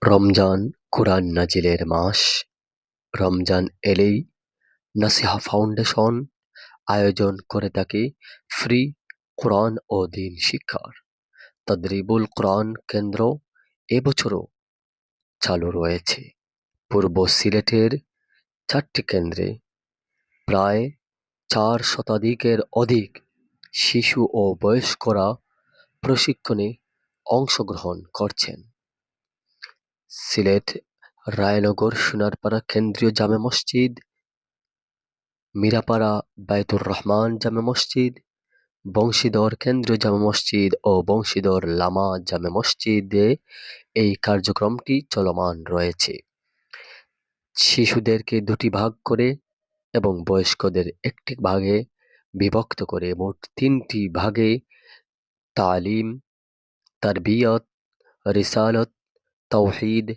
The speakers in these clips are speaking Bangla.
রমজান কুরআন নাজিলের মাস। রমজান এলেই নাসিহা ফাউন্ডেশন আয়োজন করে থাকে ফ্রি কোরআন ও দ্বীন শিক্ষার তাদরিবুল কোরআন কেন্দ্র। এবছরও চালু রয়েছে। পূর্ব সিলেটের ৪টি কেন্দ্রে প্রায় ৪ শতাধিকের অধিক শিশু ও বয়স্করা প্রশিক্ষণে অংশগ্রহণ করছেন। সিলেট রায়নগর সোনারপাড়া কেন্দ্রীয় জামে মসজিদ, মিরাপাড়া বায়তুর রহমান জামে মসজিদ, বংশীধর কেন্দ্রীয় জামে মসজিদ ও বংশীধর লামা জামে মসজিদে এই কার্যক্রমটি চলমান রয়েছে। শিশুদেরকে ২টি ভাগ করে এবং বয়স্কদের একটি ভাগে বিভক্ত করে মোট ৩টি ভাগে তালিম, তারবিয়ত, রিসালত, তাওহীদ,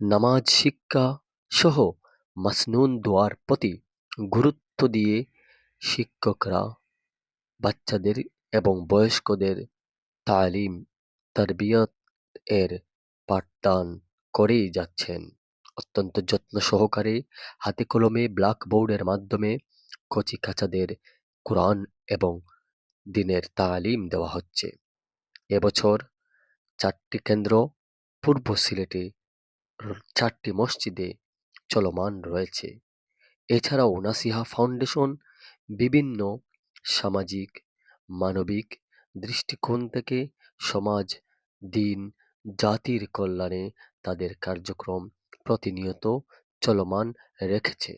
নামাজ শিক্ষা সহ মাসনুন দোয়ার প্রতি গুরুত্ব দিয়ে শিক্ষকরা বাচ্চাদের এবং বয়স্কদের তালিম, তারবিয়ত এর পাঠদান করেই যাচ্ছেন। অত্যন্ত যত্ন সহকারে হাতে কলমে ব্ল্যাকবোর্ডের মাধ্যমে কচিকাঁচাদের কোরআন এবং দ্বীনের তালিম দেওয়া হচ্ছে। এবছর ৪টি কেন্দ্র পূর্ব সিলেটে ৪টি মসজিদে চলমান রয়েছে। এছাড়াও নাসিহা ফাউন্ডেশন বিভিন্ন সামাজিক, মানবিক দৃষ্টিকোণ থেকে সমাজ, দ্বীন, জাতির কল্যাণে তাদের কার্যক্রম প্রতিনিয়ত চলমান রেখেছে।